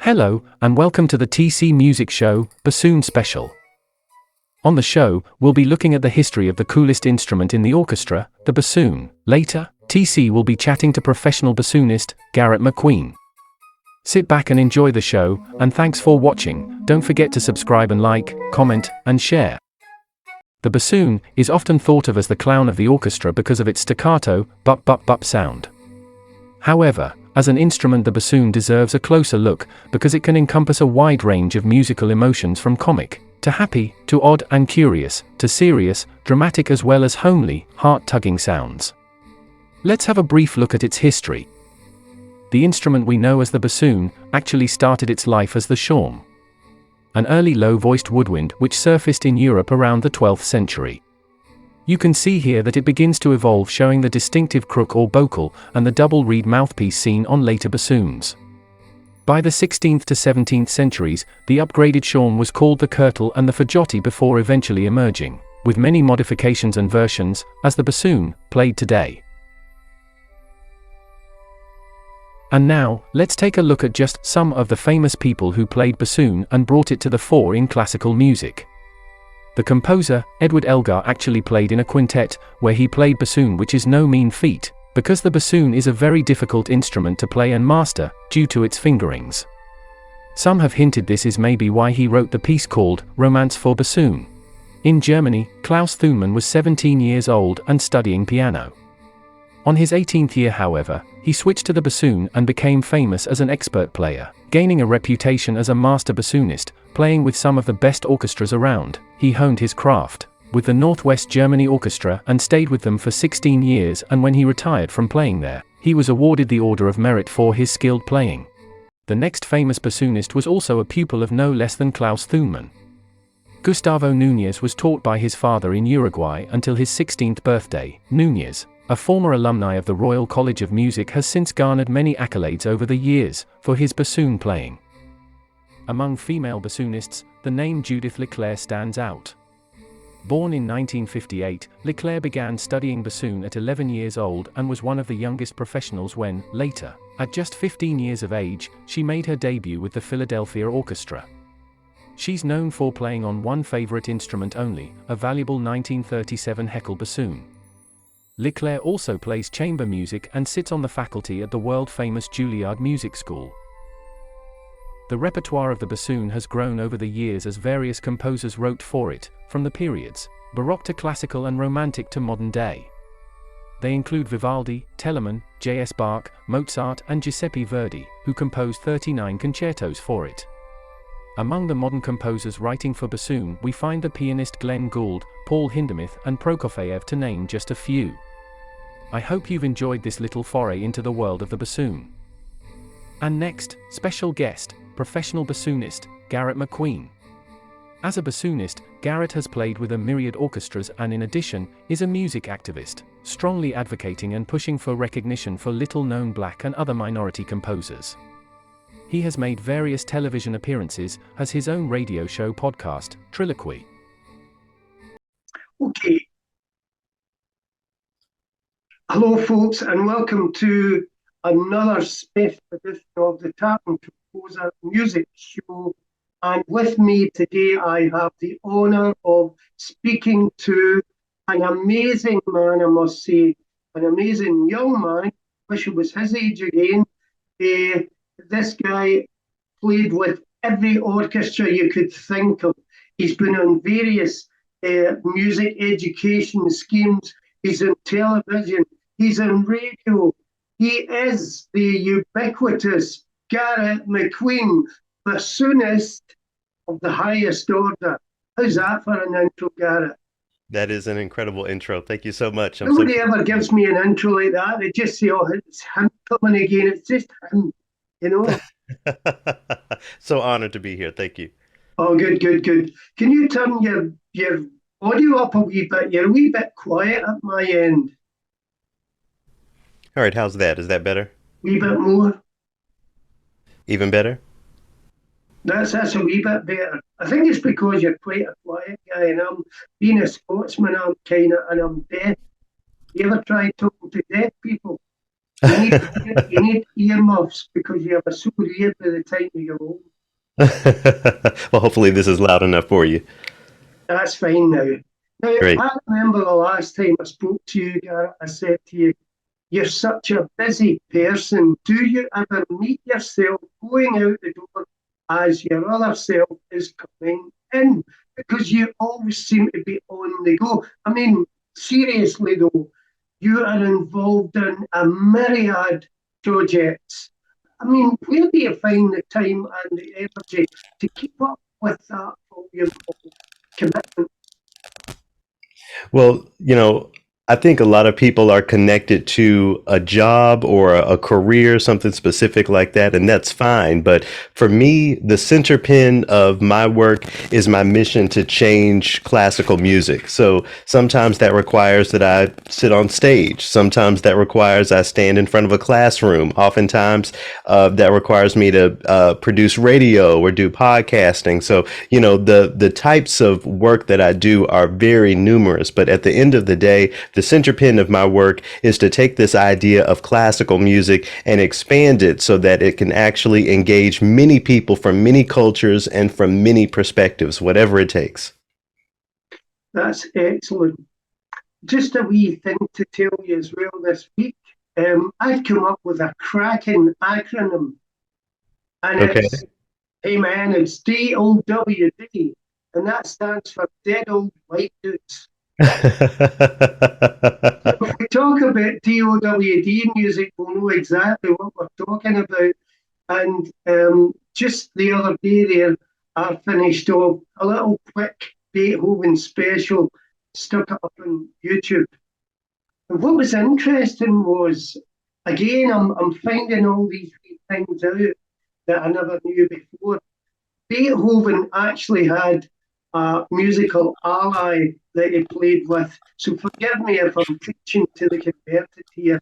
Hello, and welcome to the TC Music Show, Bassoon Special. On the show, we'll be looking at the history of the coolest instrument in the orchestra, the bassoon. Later, TC will be chatting to professional bassoonist, Garrett McQueen. Sit back and enjoy the show, and thanks for watching. Don't forget to subscribe and like, comment, and share. The bassoon is often thought of as the clown of the orchestra because of its staccato, bup sound. However, as an instrument, the bassoon deserves a closer look because it can encompass a wide range of musical emotions from comic, to happy, to odd and curious, to serious, dramatic as well as homely, heart-tugging sounds. Let's have a brief look at its history. The instrument we know as the bassoon actually started its life as the shawm, an early low-voiced woodwind which surfaced in Europe around the 12th century. You can see here that it begins to evolve, showing the distinctive crook or bocal and the double reed mouthpiece seen on later bassoons. By the 16th to 17th centuries, the upgraded shawm was called the kirtle and the fagotti before eventually emerging, with many modifications and versions, as the bassoon, played today. And now, let's take a look at just some of the famous people who played bassoon and brought it to the fore in classical music. The composer, Edward Elgar, actually played in a quintet, where he played bassoon, which is no mean feat, because the bassoon is a very difficult instrument to play and master, due to its fingerings. Some have hinted this is maybe why he wrote the piece called Romance for Bassoon. In Germany, Klaus Thumann was 17 years old and studying piano. On his 18th year, however, he switched to the bassoon and became famous as an expert player, gaining a reputation as a master bassoonist, playing with some of the best orchestras around. He honed his craft with the Northwest Germany Orchestra and stayed with them for 16 years, and when he retired from playing there, he was awarded the Order of Merit for his skilled playing. The next famous bassoonist was also a pupil of no less than Klaus Thumann. Gustavo Núñez was taught by his father in Uruguay until his 16th birthday. Núñez, a former alumni of the Royal College of Music, has since garnered many accolades over the years for his bassoon playing. Among female bassoonists, the name Judith Leclerc stands out. Born in 1958, Leclerc began studying bassoon at 11 years old and was one of the youngest professionals when, later, at just 15 years of age, she made her debut with the Philadelphia Orchestra. She's known for playing on one favorite instrument only, a valuable 1937 Heckel bassoon. Leclerc also plays chamber music and sits on the faculty at the world-famous Juilliard Music School. The repertoire of the bassoon has grown over the years as various composers wrote for it, from the periods Baroque to classical and Romantic to modern day. They include Vivaldi, Telemann, J.S. Bach, Mozart and Giuseppe Verdi, who composed 39 concertos for it. Among the modern composers writing for bassoon, we find the pianist Glenn Gould, Paul Hindemith and Prokofiev, to name just a few. I hope you've enjoyed this little foray into the world of the bassoon. And next, special guest, professional bassoonist, Garrett McQueen. As a bassoonist, Garrett has played with a myriad orchestras and in addition, is a music activist, strongly advocating and pushing for recognition for little-known black and other minority composers. He has made various television appearances, has his own radio show podcast, Triloquy. Okay. Hello folks, and welcome to another special edition of the Tapping Composer Music Show. And with me today I have the honour of speaking to an amazing man, I must say, an amazing young man. Wish it was his age again. This guy played with every orchestra you could think of. He's been on various music education schemes. He's on television. He's on radio. He is the ubiquitous Garrett McQueen, bassoonist of the highest order. How's that for an intro, Garrett? That is an incredible intro. Thank you so much. Nobody ever gives me an intro like that. They just say, oh, it's him coming again. It's just him, you know. So honored to be here. Thank you. Oh, good. Can you turn your audio up a wee bit? You're a wee bit quiet at my end. All right, how's that? Is that better? Wee bit more. Even better? That's a wee bit better. I think it's because you're quite a quiet guy, and I'm being a Scotsman, I'm deaf. You ever tried talking to deaf people? You need you need earmuffs because you have a sore ear by the time you go home. Well, hopefully this is loud enough for you. That's fine now. Now, Great. I remember the last time I spoke to you, Garrett, I said to you, you're such a busy person. Do you ever meet yourself going out the door as your other self is coming in? Because you always seem to be on the go. I mean, seriously though, you are involved in a myriad projects. I mean, where do you find the time and the energy to keep up with that volume of commitment? Well, I think a lot of people are connected to a job or a career, something specific like that, and that's fine. But for me, the center pin of my work is my mission to change classical music. So sometimes that requires that I sit on stage. Sometimes that requires I stand in front of a classroom. Oftentimes, that requires me to produce radio or do podcasting. So, the types of work that I do are very numerous. But at the end of the day, the center pin of my work is to take this idea of classical music and expand it so that it can actually engage many people from many cultures and from many perspectives, whatever it takes. That's excellent. Just a wee thing to tell you as well this week. I've come up with a cracking acronym, and Okay. hey man, it's DOWD, and that stands for Dead Old White Dudes. So if we talk about DOWD music, we'll know exactly what we're talking about. And just the other day there, I finished off a little quick Beethoven special, stuck it up on YouTube. And what was interesting was, again, I'm finding all these things out that I never knew before. Beethoven actually had a musical ally that he played with. So forgive me if I'm preaching to the converted here.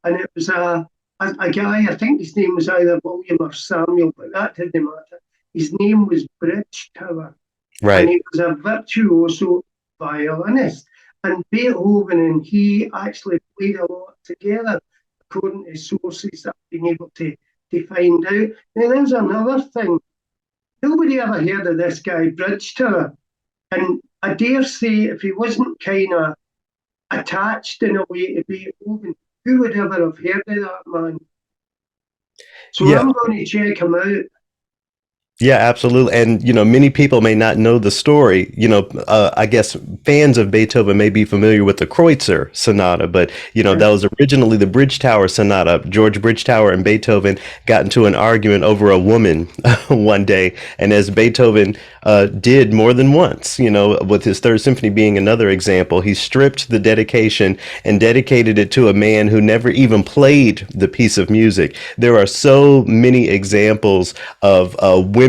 And it was a guy, I think his name was either William or Samuel, but that didn't matter. His name was Bridge Tower, and Right. he was a virtuoso violinist. And Beethoven and he actually played a lot together, according to sources that I've been able to find out. Now, there's another thing. Nobody ever heard of this guy, Bridge Tower. And I dare say, if he wasn't kind of attached in a way to Beethoven, who would ever have heard of that man? So Yeah. I'm going to check him out. Yeah, absolutely. And, many people may not know the story. I guess fans of Beethoven may be familiar with the Kreutzer Sonata, but, that was originally the Bridge Tower Sonata. George Bridgetower and Beethoven got into an argument over a woman one day. And as Beethoven did more than once, with his Third Symphony being another example, he stripped the dedication and dedicated it to a man who never even played the piece of music. There are so many examples of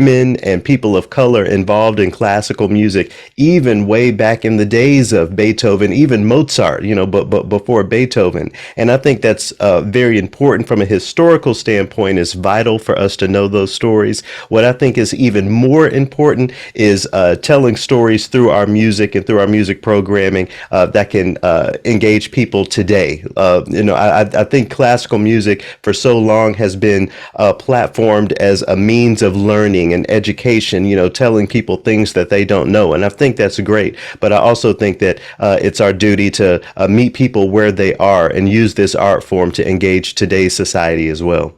women and people of color involved in classical music, even way back in the days of Beethoven, even Mozart, but before Beethoven. And I think that's very important from a historical standpoint. It's vital for us to know those stories. What I think is even more important is telling stories through our music and through our music programming that can engage people today. I think classical music for so long has been platformed as a means of learning and education, telling people things that they don't know. And I think that's great. But I also think that it's our duty to meet people where they are and use this art form to engage today's society as well.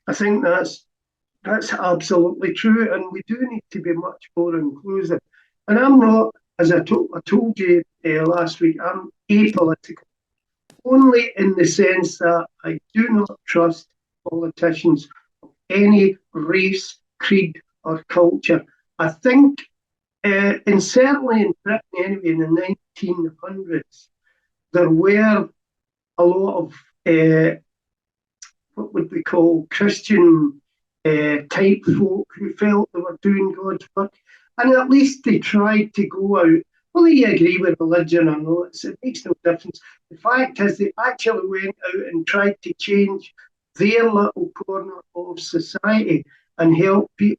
I think that's absolutely true, and we do need to be much more inclusive. And I'm not, as I told you last week, I'm apolitical, only in the sense that I do not trust politicians of any race, creed, or culture. I think, and certainly in Britain anyway, in the 1900s, there were a lot of what would we call Christian type folk who felt they were doing God's work, and at least they tried to go out. Whether you agree with religion or not, it makes no difference. The fact is, they actually went out and tried to change their little corner of society and help people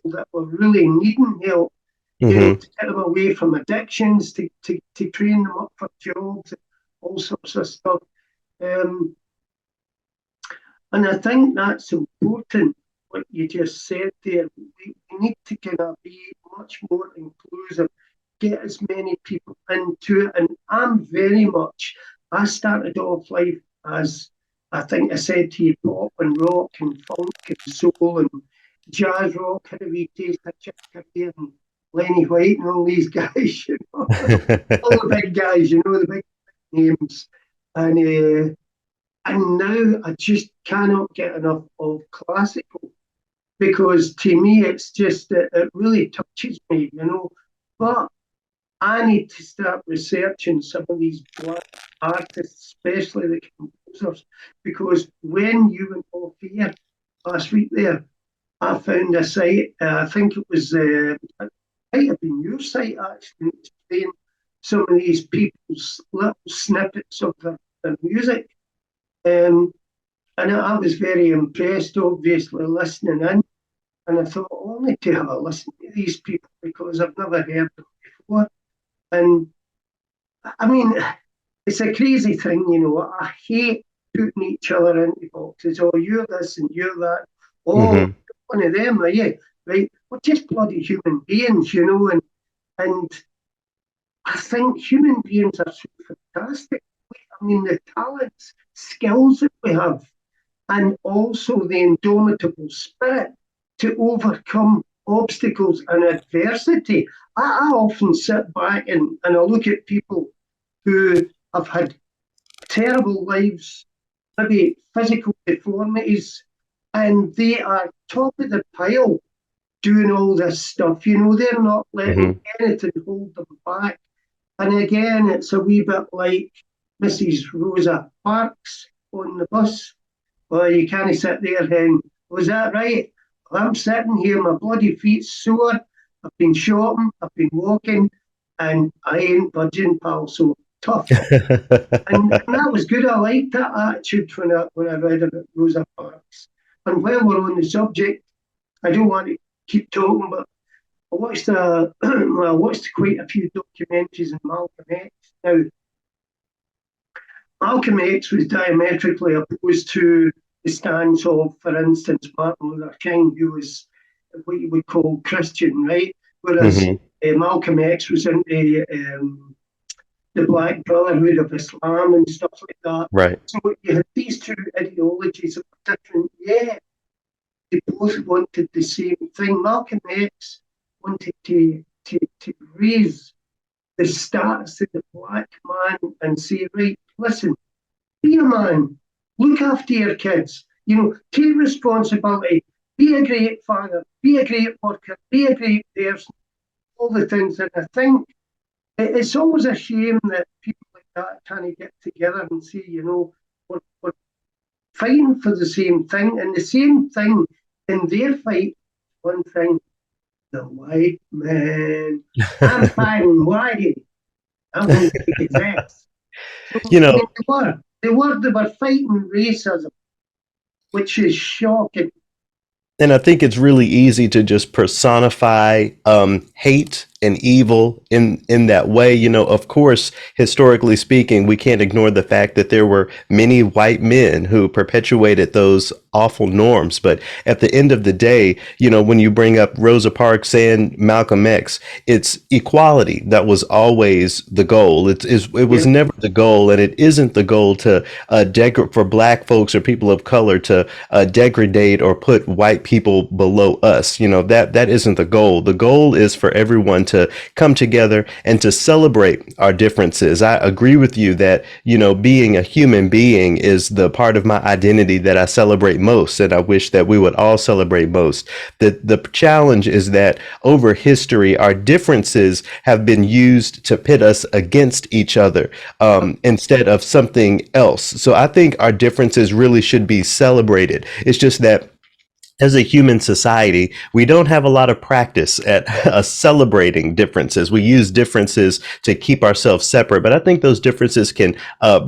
that were really needing help, Hmm. to get them away from addictions, to train them up for jobs, all sorts of stuff. Um, And I think that's important, what you just said there. We need to kind of be much more inclusive, get as many people into it. And I'm very much, I started off life as, I think I said to you, pop and rock and funk and soul and jazz rock had a wee taste of Chick Corea and Lenny White and all these guys, you know, all the big guys, you know, the big names. And now I just cannot get enough of classical because to me it's just it really touches me, you know. But I need to start researching some of these black artists, especially the composers, because when you went off here last week there, I found a site. I think it was it might have been your site actually, playing some of these people's little snippets of their music. Um, and I was very impressed, obviously, listening in. And I thought, oh, I need to have a listen to these people because I've never heard them before. And I mean, it's a crazy thing, you know. I hate putting each other into boxes. Oh, you're this and you're that. Oh, one of them, are you? Right? We're just bloody human beings, you know. And I think human beings are so fantastic. I mean, the talents, skills that we have, and also the indomitable spirit to overcome obstacles and adversity. I often sit back and I look at people who have had terrible lives, maybe physical deformities, and they are top of the pile doing all this stuff. You know, they're not letting anything hold them back. And again, it's a wee bit like Mrs. Rosa Parks on the bus. Well, you can't sit there and, was that right? Well, I'm sitting here, my bloody feet's sore. I've been shopping, I've been walking, and I ain't budging, pal. So tough. and that was good. I liked that attitude when I read about Rosa Parks. And while we're on the subject, I don't want to keep talking, but I watched I watched quite a few documentaries on Malcolm X. Now, Malcolm X was diametrically opposed to the stance of, for instance, Martin Luther King, who was what you would call Christian, right? Whereas Malcolm X was into the Black Brotherhood of Islam and stuff like that. Right. So you had these two ideologies that were different, yet they both wanted the same thing. Malcolm X wanted to raise the status of the black man and say, right, listen, be a man, look after your kids, you know, take responsibility, be a great father, be a great worker, be a great person, all the things. And I think it's always a shame that people like that can't get together and say, you know, we're fighting for the same thing, and the same thing in their fight, one thing, the white man. I'm fighting whitey. I'm going to take his ass. So, You know, they were fighting racism, which is shocking. and I think it's really easy to just personify hate and evil in that way. You know, of course, historically speaking, we can't ignore the fact that there were many white men who perpetuated those awful norms. But at the end of the day, you know, when you bring up Rosa Parks and Malcolm X, it's equality that was always the goal. It was never the goal, and it isn't the goal to for black folks or people of color to degrade or put white people below us. You know, that isn't the goal. The goal is for everyone to come together and to celebrate our differences. I agree with you that, you know, being a human being is the part of my identity that I celebrate most, and I wish that we would all celebrate most. The challenge is that over history, our differences have been used to pit us against each other instead of something else. So I think our differences really should be celebrated. It's just that as a human society, we don't have a lot of practice at celebrating differences. We use differences to keep ourselves separate, but I think those differences can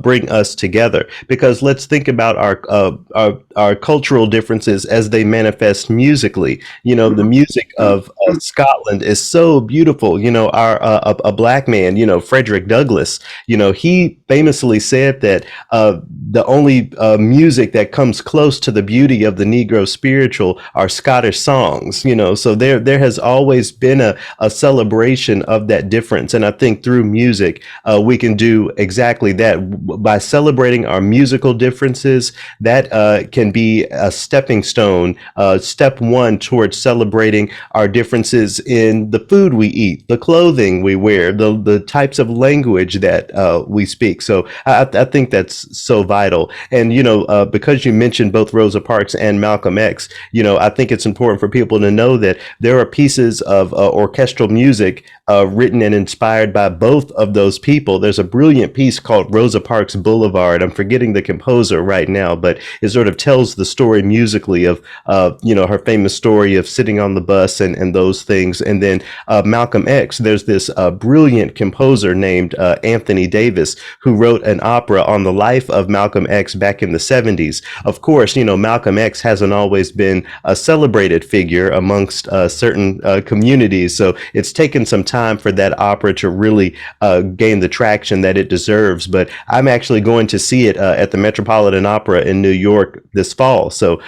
bring us together. Because let's think about our cultural differences as they manifest musically. You know, the music of Scotland is so beautiful. You know, our a black man, you know, Frederick Douglass. You know, he famously said that the only music that comes close to the beauty of the Negro spiritual are Scottish songs, you know. So there has always been a celebration of that difference. And I think through music, we can do exactly that. By celebrating our musical differences, that can be a stepping stone, step one towards celebrating our differences in the food we eat, the clothing we wear, the types of language that we speak. So I think that's so vital. And, you know, because you mentioned both Rosa Parks and Malcolm X, you know, I think it's important for people to know that there are pieces of orchestral music written and inspired by both of those people. There's a brilliant piece called Rosa Parks Boulevard. I'm forgetting the composer right now, but it sort of tells the story musically of, you know, her famous story of sitting on the bus and those things. And then Malcolm X, there's this brilliant composer named Anthony Davis who wrote an opera on the life of Malcolm X back in the 70s. Of course, you know, Malcolm X hasn't always been a celebrated figure amongst certain communities. So it's taken some time for that opera to really gain the traction that it deserves. But I'm actually going to see it at the Metropolitan Opera in New York this fall. So,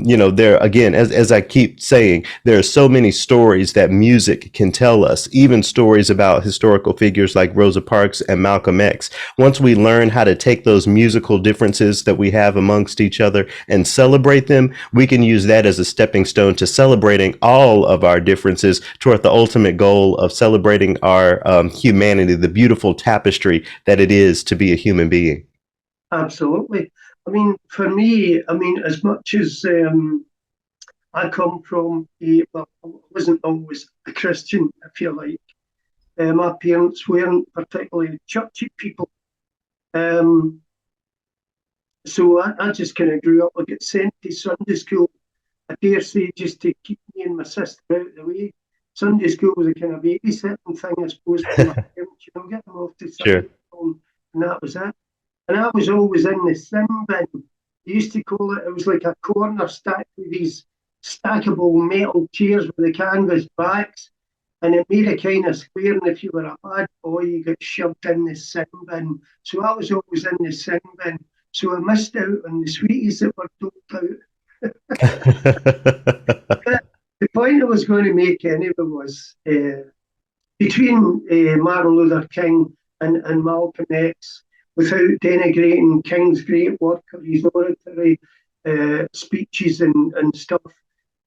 you know, there again, as I keep saying, there are so many stories that music can tell us, even stories about historical figures like Rosa Parks and Malcolm X. Once we learn how to take those musical differences that we have amongst each other and celebrate them, we can use that as a stepping stone to celebrating all of our differences toward the ultimate goal of celebrating our humanity, the beautiful tapestry that it is to be a human being. Absolutely. I mean, for me, I mean, as much as I come from well, I wasn't always a Christian, if you like. My parents weren't particularly churchy people. Um, so I just kind of grew up. I got sent to Sunday school, I dare say, just to keep me and my sister out of the way. Sunday school was a kind of babysitting thing, I suppose, for my parents, you know, get them off to Sure. Sunday school, and that was it. And I was always in the sin bin. They used to call it, it was like a corner stacked with these stackable metal chairs with the canvas backs. And it made a kind of square. And if you were a bad boy, you got shoved in the sin bin. So I was always in the sin bin. So I missed out on the sweeties that were doled out. But the point I was going to make anyway was between Martin Luther King and Malcolm X, without denigrating King's great work or his oratory speeches and stuff,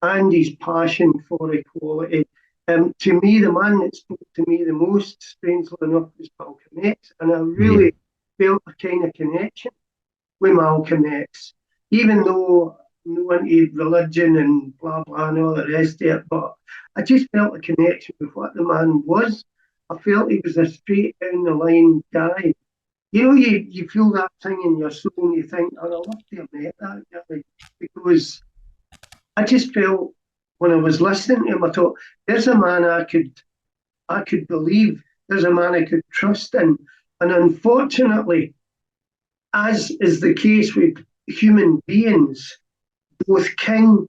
and his passion for equality. To me, the man that spoke to me the most, strangely enough, was Malcolm X, and I really felt a kind of connection with Malcolm X, even though I'm not into religion and blah blah and all the rest of it, but I just felt a connection with what the man was. I felt he was a straight down the line guy. You know, you feel that thing in your soul and you think, oh, I'd love to have met that guy. Because I just felt when I was listening to him, I thought, there's a man I could believe, there's a man I could trust in. And unfortunately, as is the case with human beings, both King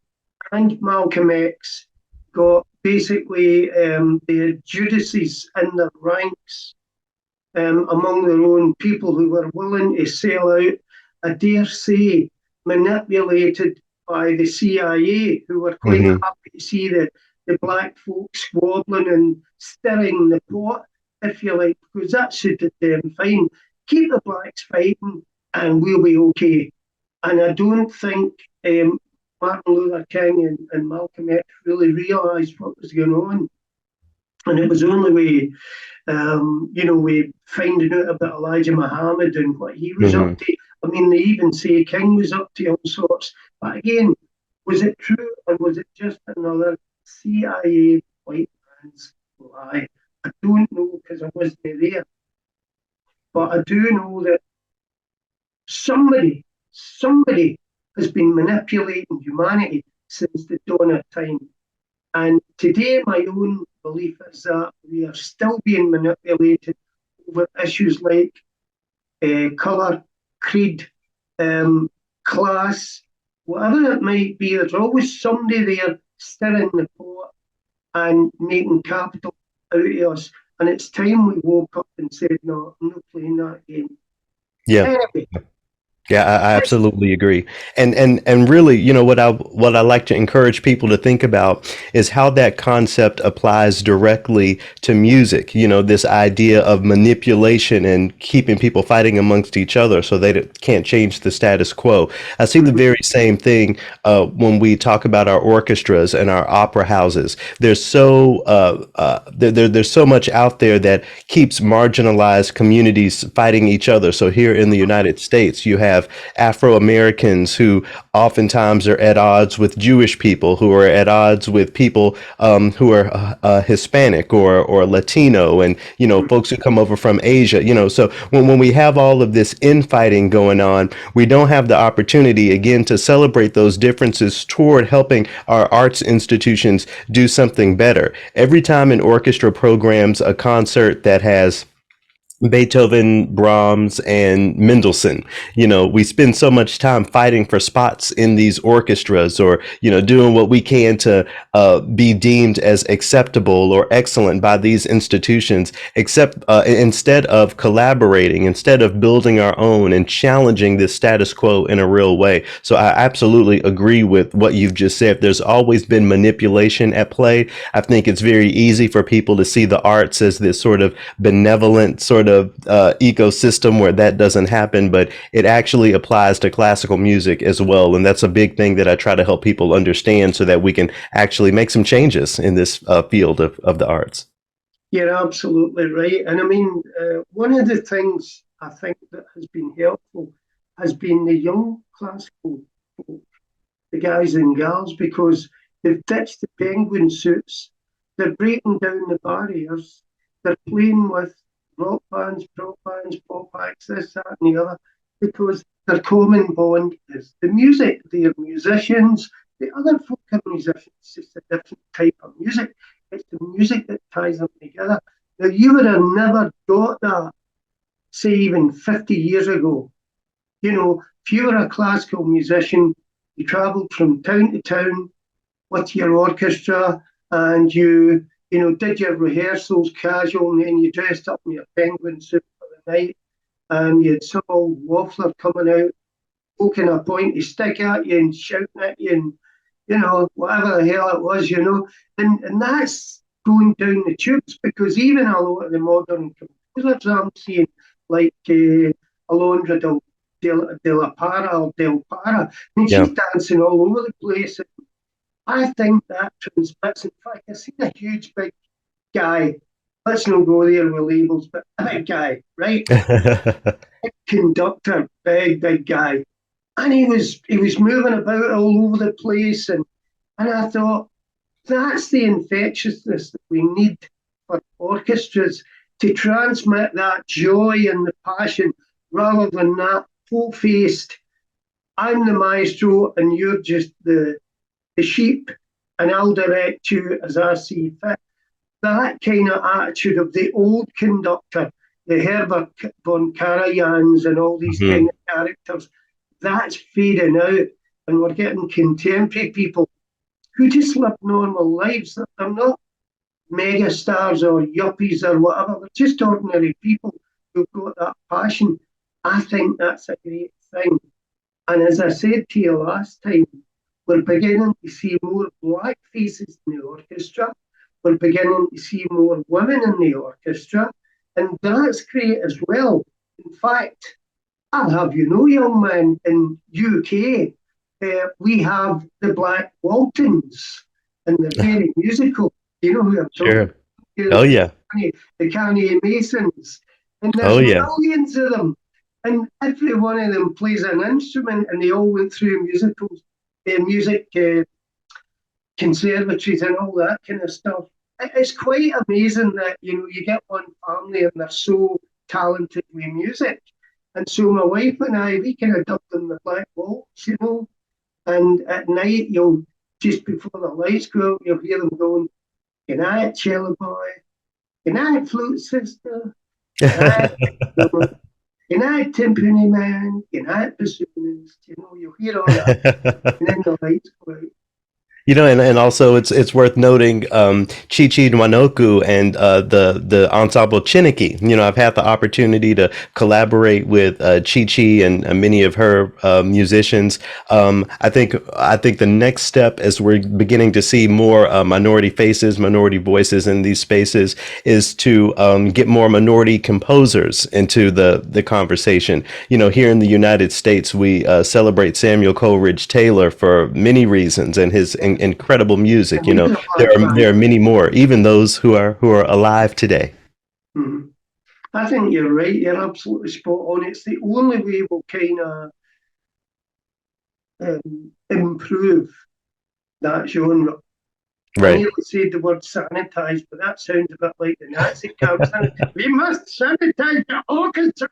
and Malcolm X got basically the Judases in their ranks among their own people who were willing to sell out, I dare say, manipulated by the CIA, who were quite Hmm. happy to see the black folks squabbling and stirring the pot, if you like, because that suited them fine. Keep the blacks fighting and we'll be okay. And I don't think Martin Luther King and Malcolm X really realised what was going on. And it was only you know, we finding out about Elijah Muhammad and what he was Hmm. up to. I mean, they even say King was up to all sorts. But again, was it true or was it just another CIA white man's lie? I don't know because I wasn't there. But I do know that somebody has been manipulating humanity since the dawn of time. And today, my own belief is that we are still being manipulated over issues like colour, creed, class, whatever it might be. There's always somebody there stirring the pot and making capital out of us. And it's time we woke up and said, no, I'm not playing that game. Yeah. Anyway, Yeah, I absolutely agree. And really, what I like to encourage people to think about is how that concept applies directly to music. This idea of manipulation and keeping people fighting amongst each other so they can't change the status quo. I see the very same thing when we talk about our orchestras and our opera houses. There's so much out there that keeps marginalized communities fighting each other. So here in the United States, you have Afro Americans who oftentimes are at odds with Jewish people, who are at odds with people who are Hispanic or Latino, and folks who come over from Asia. So when we have all of this infighting going on, we don't have the opportunity again to celebrate those differences toward helping our arts institutions do something better. Every time an orchestra programs a concert that has Beethoven, Brahms, and Mendelssohn. We spend so much time fighting for spots in these orchestras, or doing what we can to be deemed as acceptable or excellent by these institutions, except instead of collaborating, instead of building our own and challenging this status quo in a real way. So I absolutely agree with what you've just said. There's always been manipulation at play. I think it's very easy for people to see the arts as this sort of benevolent sort of ecosystem where that doesn't happen, but it actually applies to classical music as well. And that's a big thing that I try to help people understand so that we can actually make some changes in this field of the arts. you're absolutely right. And I mean, one of the things I think that has been helpful has been the young classical folk, the guys and gals, because they've ditched the penguin suits. They're breaking down the barriers. They're playing with rock bands, prog bands, pop acts, this, that, and the other, because their common bond is the music. They are musicians. The other folk are musicians, it's just a different type of music. It's the music that ties them together. Now, you would have never got that, say, even 50 years ago. If you were a classical musician, you travelled from town to town with your orchestra, and you did your rehearsals casual, and then you dressed up in your penguin suit for the night, and you had some old waffler coming out, poking a pointy stick at you and shouting at you, and whatever the hell it was, and that's going down the tubes, because even a lot of the modern composers I'm seeing, like Alondra de la Para or Del Para, I mean, Yeah. she's dancing all over the place. I think that transmits. In fact, I seen a huge big guy. Let's not go there with labels, but a big guy, right? Big conductor, big guy, and he was moving about all over the place, and I thought that's the infectiousness that we need for orchestras, to transmit that joy and the passion, rather than that full-faced, I'm the maestro and you're just the sheep, and I'll direct you as I see fit. That kind of attitude of the old conductor, the Herbert von Karajan's and all these kind of characters, that's fading out, and we're getting contemporary people who just live normal lives. They're not mega stars or yuppies or whatever. They're just ordinary people who've got that passion. I think that's a great thing. And as I said to you last time, we're beginning to see more black faces in the orchestra. We're beginning to see more women in the orchestra. And that's great as well. In fact, I'll have you know, young man, in UK, we have the Black Waltons, and they're very musical. You know who I'm talking about? Sure. Oh, yeah. The Carnegie Masons. And there's millions of them. And every one of them plays an instrument, and they all went through music conservatories and all that kind of stuff. It's quite amazing that, you get one family and they're so talented with music. And so my wife and I, we kind of dubbed them the Black Waltz, and at night you'll just before the lights go out, you'll hear them going, "Good night, cello boy. Good night, flute sister. Good night, good night, timpani man. Good night, bassoonist." You know, you'll hear all that, and then the lights go out. You know, and also it's worth noting Chi Chi Nwanoku and the ensemble Chiniki. You know, I've had the opportunity to collaborate with Chi Chi and many of her musicians. I think the next step, as we're beginning to see more minority faces, minority voices in these spaces, is to get more minority composers into the conversation. You know, here in the United States, we celebrate Samuel Coleridge Taylor for many reasons and his incredible music. You know, there are many more, even those who are alive today. Mhm. I think you're right. You're absolutely spot on. It's the only way we'll kind of improve that genre. I Right. nearly said the word sanitize, but that sounds a bit like the Nazi camp. We must sanitize the orchestra.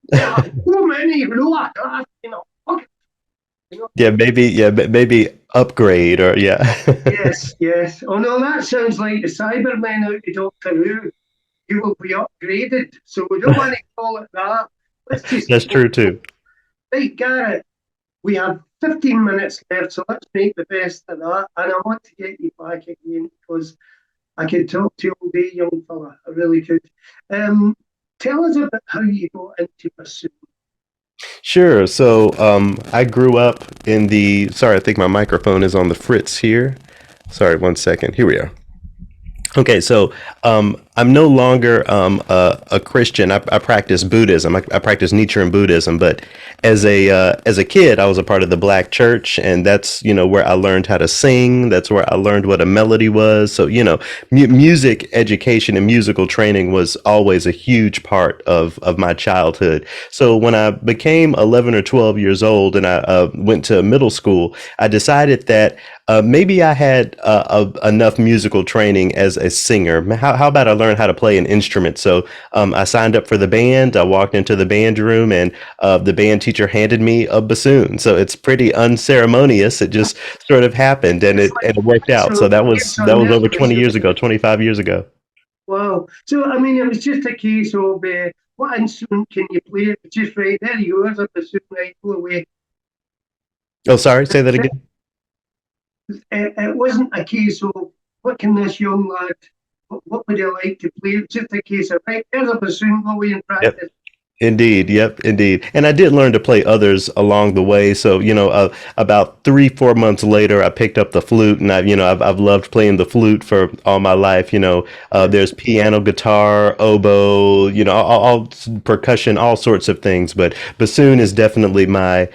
There are too many lower class, Yeah, maybe. Yeah, maybe upgrade or yeah. Yes, yes. Oh no, that sounds like the Cybermen out of Doctor Who. You will be upgraded. So we don't want to call it that. Let's just That's true too. right, Garrett. We have 15 minutes left, so let's make the best of that. And I want to get you back again because I could talk to you all day, young fella. I really could. Tell us about how you got into bassoon. Sure. So I grew up in the. Sorry, I think my microphone is on the fritz here. Sorry, one second. Here we are. Okay, so I'm no longer a Christian. I practice Buddhism. I practice Nichiren Buddhism. But as a kid, I was a part of the Black church, and that's where I learned how to sing. That's where I learned what a melody was. So music education and musical training was always a huge part of my childhood. So when I became 11 or 12 years old, and I went to middle school, I decided that maybe I had enough musical training as a singer. How about I learn how to play an instrument? So I signed up for the band. I walked into the band room, and the band teacher handed me a bassoon. So it's pretty unceremonious. It just sort of happened, and It's it like, worked out. so So that was it's on over this 20 years bassoon. ago, 25 years ago. Wow. So, I mean, it was just a case of what instrument can you play? It was just right there, yours, a bassoon, right, go away. Oh, sorry. Say that again. It wasn't a case of what can this young lad, what would he like to play? It's just a case of, right, there's a bassoon, go away and Yep. practice. Indeed, yep, indeed. And I did learn to play others along the way. So, about 3, 4 months later, I picked up the flute, and I've loved playing the flute for all my life. There's piano, guitar, oboe, all percussion, all sorts of things. But bassoon is definitely my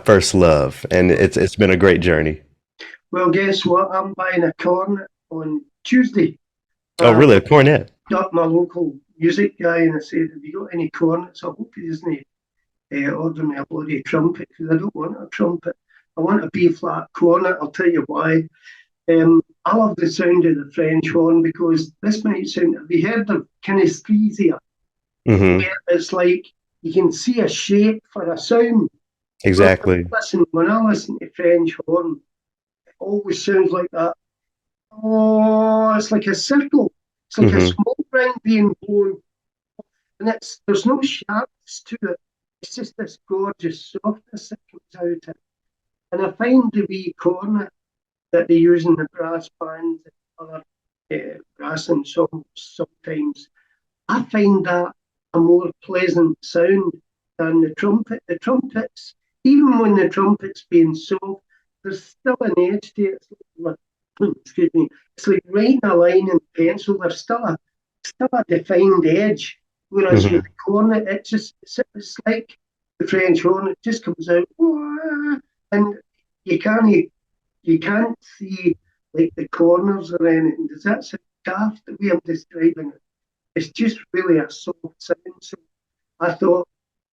first love, and it's been a great journey. Well, guess what? I'm buying a cornet on Tuesday. Oh, Uh, really? A cornet? Got my local music guy and I said, "Have you got any cornets?" I hope he doesn't order me a bloody trumpet because I don't want a trumpet. I want a B flat cornet. I'll tell you why. I love the sound of the French horn because this might sound. Have you heard of kinesthesia? Mm-hmm. Where it's like you can see a shape for a sound. Well, Exactly. when I listen to French horn, it always sounds like that. Oh, it's like a circle. It's like a Mm-hmm. small ring being blown, and there's no sharpness to it. It's just this gorgeous softness that comes out of it. And I find the wee cornet that they use in the brass bands and other brass ensembles sometimes, I find that a more pleasant sound than the trumpet. The trumpets, even when the trumpet's being soft, there's still an edge to it. It's like, excuse me, it's like writing a line in pencil. There's still a defined edge. Whereas with Mm-hmm. the cornet, it's like the French horn. It just comes out, and you can't you can't see like the corners or anything. Does that sound daft the way I'm describing it? It's just really a soft sound. So I thought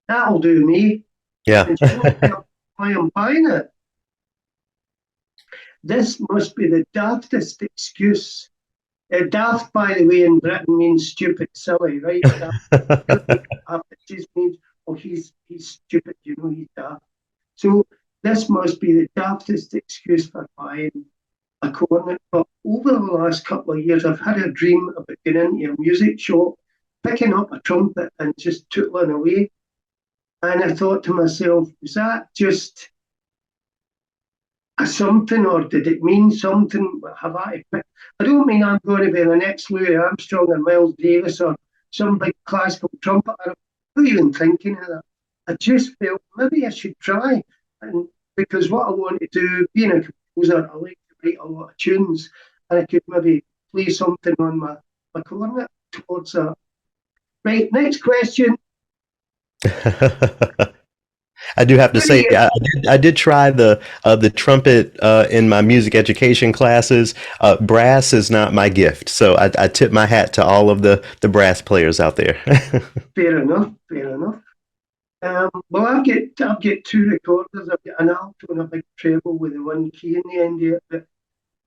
that'll do me. Yeah. And you know why I'm buying it? This must be the daftest excuse. Daft, by the way, in Britain means stupid, silly, right? Daft just means, oh, he's stupid, he's daft. So this must be the daftest excuse for buying a cornet. But over the last couple of years, I've had a dream about going into a music shop, picking up a trumpet and just tootling away. And I thought to myself, was that just a something, or did it mean something? Have I don't mean I'm going to be the next Louis Armstrong or Miles Davis or some big classical trumpeter. I'm not even thinking of that. I just felt maybe I should try. And because what I want to do, being a composer, I like to write a lot of tunes, and I could maybe play something on my cornet towards that. Right, next question. I do have to say, I did try the trumpet in my music education classes. Brass is not my gift, so I tip my hat to all of the brass players out there. Fair enough, fair enough. Well, I've got two recorders. I've got an alto and a big treble with the one key in the end of it. But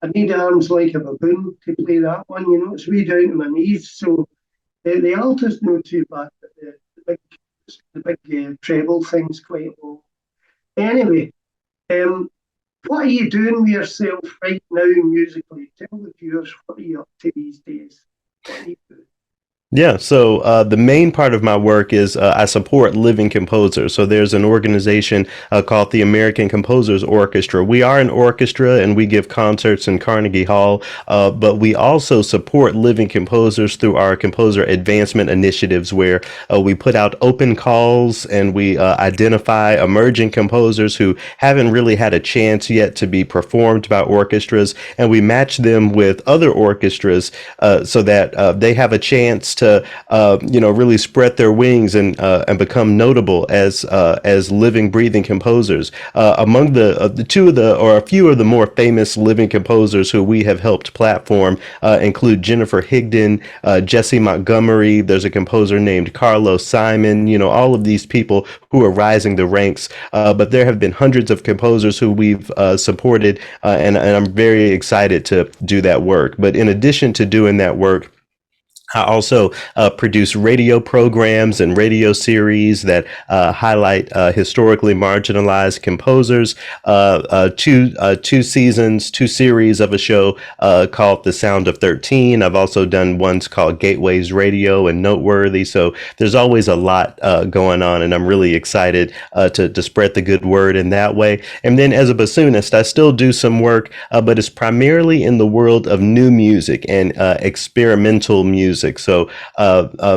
I need arms like a baboon to play that one. You know, it's way down to my knees. So the alto's not too bad, but the big treble thing's quite low. Anyway, what are you doing with yourself right now musically? Tell the viewers what are you up to these days. What are you doing? Yeah, so the main part of my work is I support living composers. So there's an organization called the American Composers Orchestra. We are an orchestra and we give concerts in Carnegie Hall, but we also support living composers through our composer advancement initiatives where we put out open calls and we identify emerging composers who haven't really had a chance yet to be performed by orchestras, and we match them with other orchestras so that they have a chance to really spread their wings and become notable as living, breathing composers. Among the two of the or a few of the more famous living composers who we have helped platform include Jennifer Higdon, Jesse Montgomery. There's a composer named Carlos Simon. You know, all of these people who are rising the ranks. But there have been hundreds of composers who we've supported, and I'm very excited to do that work. But in addition to doing that work, I also produce radio programs and radio series that highlight historically marginalized composers. Two seasons, two series of a show called The Sound of 13. I've also done ones called Gateways Radio and Noteworthy. So there's always a lot going on, and I'm really excited to spread the good word in that way. And then as a bassoonist, I still do some work, but it's primarily in the world of new music and experimental music. So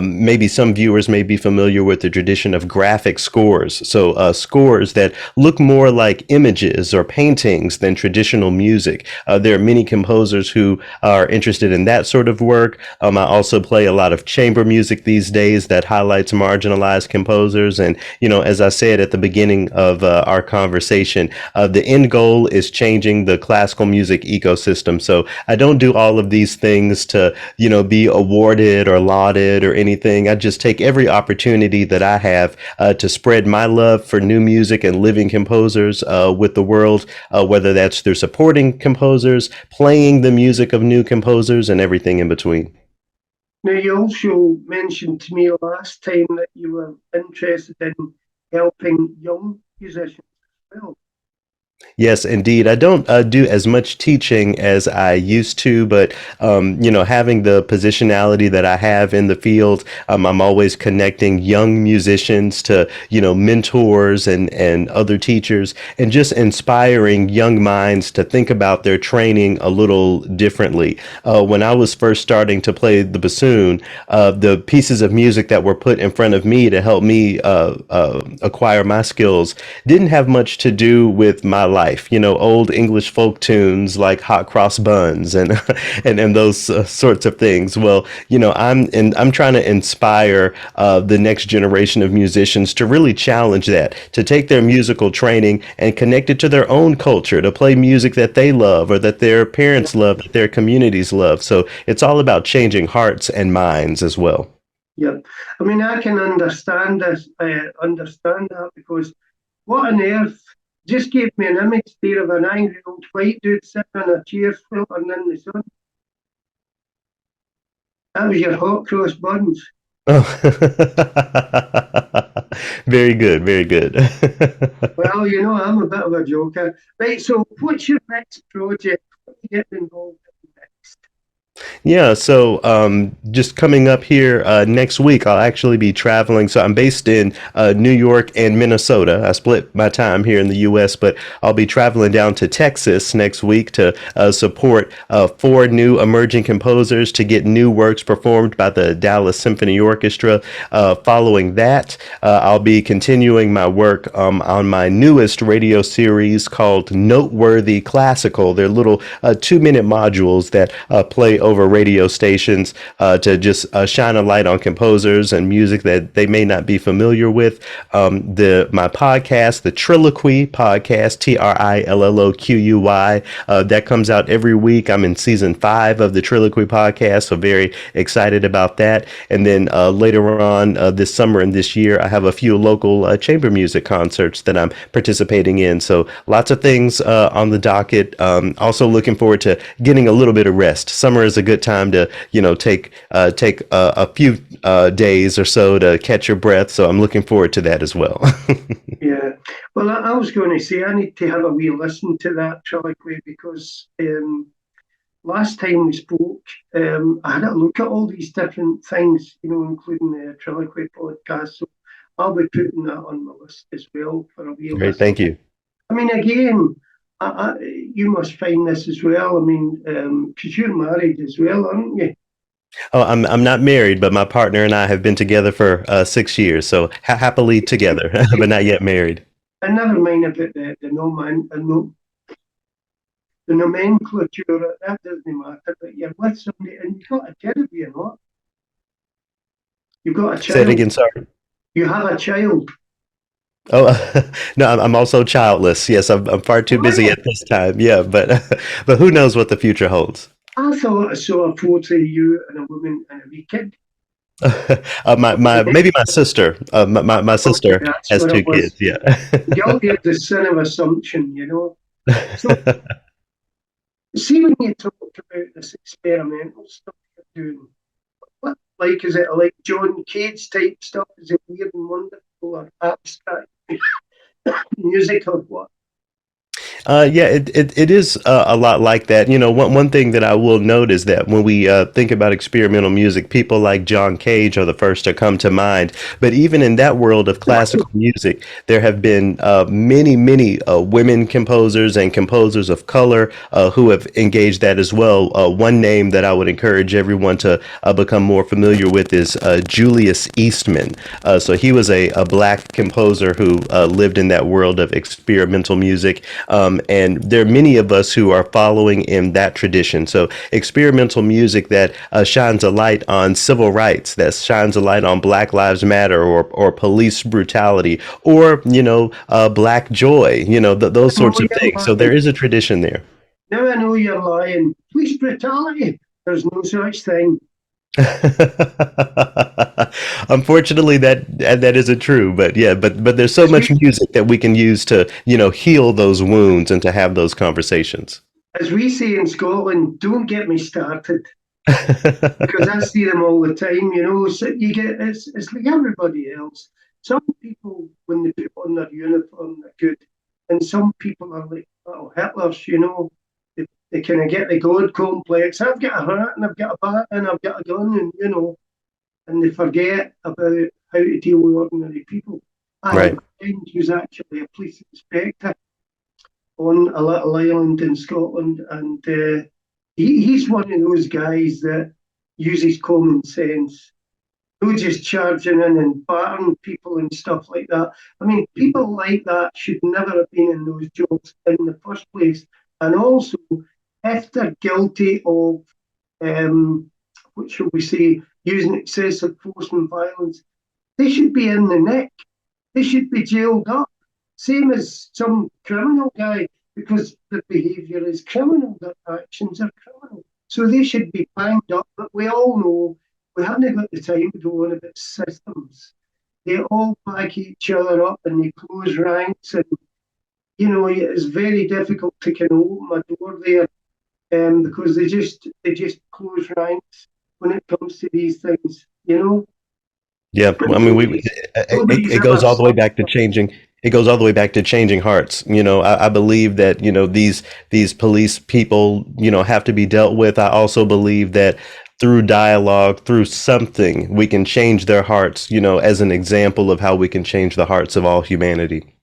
maybe some viewers may be familiar with the tradition of graphic scores. So scores that look more like images or paintings than traditional music. There are many composers who are interested in that sort of work. I also play a lot of chamber music these days that highlights marginalized composers. And, you know, as I said at the beginning of our conversation, the end goal is changing the classical music ecosystem. So I don't do all of these things to, be awarded or lauded or anything. I just take every opportunity that I have to spread my love for new music and living composers with the world, whether that's through supporting composers, playing the music of new composers, and everything in between. Now, you also mentioned to me last time that you were interested in helping young musicians as well. Yes, indeed. I don't do as much teaching as I used to, but having the positionality that I have in the field, I'm always connecting young musicians to mentors and other teachers, and just inspiring young minds to think about their training a little differently. When I was first starting to play the bassoon, the pieces of music that were put in front of me to help me acquire my skills didn't have much to do with my life. Old English folk tunes like hot cross buns and and those sorts of things. Well, I'm trying to inspire the next generation of musicians to really challenge that, to take their musical training and connect it to their own culture, to play music that they love or that their parents love, that their communities love. So it's all about changing hearts and minds as well. Yeah, I mean, I can understand this. I understand that because what on earth just gave me an image there of an angry old white dude sitting in a chair filtering in the sun. That was your hot cross buns. Oh. Very good, very good. Well, I'm a bit of a joker. Right, so what's your next project? What are you getting involved in next? Yeah, so just coming up here next week, I'll actually be traveling. So I'm based in New York and Minnesota. I split my time here in the U.S., but I'll be traveling down to Texas next week to support four new emerging composers to get new works performed by the Dallas Symphony Orchestra. Following that, I'll be continuing my work on my newest radio series called Noteworthy Classical. They're little 2-minute modules that play over radio stations to just shine a light on composers and music that they may not be familiar with. The my podcast, the Triloquy podcast, TRILLOQUY, that comes out every week. I'm in season 5 of the Triloquy podcast, so very excited about that. And then later on this summer and this year, I have a few local chamber music concerts that I'm participating in. So lots of things on the docket. Also looking forward to getting a little bit of rest. Summer is a good time to, take a few days or so to catch your breath. So I'm looking forward to that as well. Yeah. Well, I was going to say I need to have a wee listen to that Triloquy because last time we spoke, I had a look at all these different things, including the Triloquy podcast. So I'll be putting that on my list as well for a wee Great, listen. thank you. I mean, again, you must find this as well. I mean, because you're married as well, aren't you? Oh, I'm not married, but my partner and I have been together for 6 years, so happily together, but not yet married. And never mind about the noman, the nomenclature. That doesn't matter. But you're with somebody, and you've got a kid, have you not? You've got a Say it child. again, sorry. You have a child. Oh, no, I'm also childless. Yes, I'm far too busy What? at this time. Yeah, but but who knows what the future holds? I thought I saw a photo of you and a woman and a wee kid. My maybe my sister. My Okay, sister that's has what it 2 kids. was. Yeah. Guilty of the sin of assumption. So, see, when you talk about this experimental stuff you're doing, what, like, is it like John Cage type stuff? Is it weird and wonderful or abstract music or what? Yeah, it is a lot like that. One thing that I will note is that when we think about experimental music, people like John Cage are the first to come to mind. But even in that world of classical music, there have been many women composers and composers of color who have engaged that as well. One name that I would encourage everyone to become more familiar with is Julius Eastman. So he was a black composer who lived in that world of experimental music. And there are many of us who are following in that tradition. So experimental music that shines a light on civil rights, that shines a light on Black Lives Matter or police brutality, or Black joy, those No, sorts of you're things. So lying. there is a tradition there. Now I know you're lying. Police brutality. There's no such thing. Unfortunately, that isn't true. But yeah, but there's so As much we music that we can use to heal those wounds and to have those conversations. as we say in Scotland, don't get me started. Because I see them all the time. So you get it's like everybody else. Some people, when they put on their uniform, they're good, and some people are like little Hitlers. They kind of get the God complex. I've got a hat and I've got a bat and I've got a gun, and they forget about how to deal with ordinary people. I had Right. a friend who's actually a police inspector on a little island in Scotland, and he's one of those guys that uses common sense, not just charging in and battering people and stuff like that. I mean, people like that should never have been in those jobs in the first place. And also, if they're guilty of, what shall we say, using excessive force and violence, they should be in the nick. They should be jailed up, same as some criminal guy, because their behaviour is criminal, their actions are criminal. So they should be banged up. But we all know we haven't got the time to go on about systems. They all back each other up and they close ranks. And, it's very difficult to kind of open a door there because they just close ranks when it comes to these things. Yeah, I mean, Nobody's it ever goes all the way stopped back to us. changing. It goes all the way back to changing hearts. I believe that these police people have to be dealt with. I also believe that through dialogue, through something, we can change their hearts. As an example of how we can change the hearts of all humanity.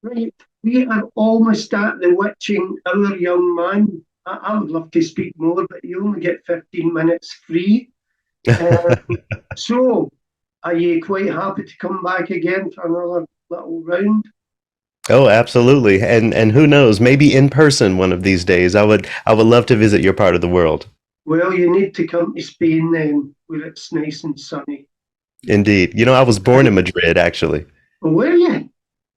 Right, we are almost at the witching hour, young man. I would love to speak more, but you only get 15 minutes free. Um, so, are you quite happy to come back again for another little round? Oh, absolutely. And who knows, maybe in person one of these days. I would love to visit your part of the world. Well, you need to come to Spain then, where it's nice and sunny. Indeed. I was born in Right. Madrid, actually. Well, where are you?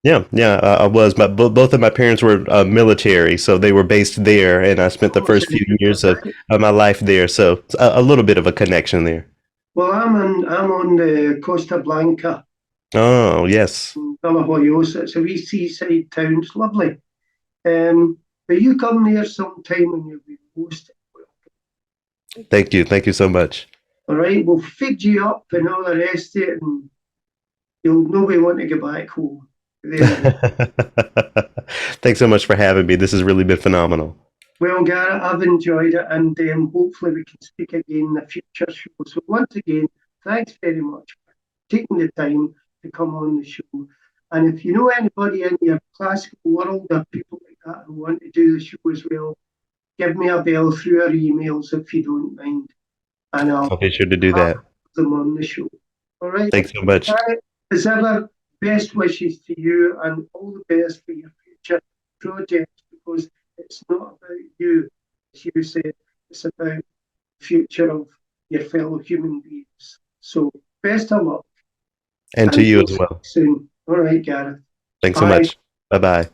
Yeah, yeah, I was. Both of my parents were military, so they were based there, and I spent the Oh, so first few years right. of my life there. So a little bit of a connection there. Well, I'm on the Costa Blanca, Oh, yes. in Villajoyosa. It's a wee seaside town. It's lovely. But you come there sometime and you'll be most welcome. Thank you so much. All right, we'll feed you up and all the rest of it, and you'll nobody want to go back home. There you go. Thanks so much for having me. This has really been phenomenal. Well, Garrett, I've enjoyed it, and hopefully we can speak again in a future show. So once again, thanks very much for taking the time to come on the show. And if you know anybody in your classical world or people like that who want to do the show as well, give me a bell through our emails if you don't mind, and I'll I'll be sure to do have that. them on the show. All right. Thanks so much. As ever, best wishes to you and all the best for your future projects, because it's not about you, as you said, it's about the future of your fellow human beings. So, best of luck, And to and you we'll as see you well. soon. All right, Gareth. Thanks so Bye. much. Bye bye.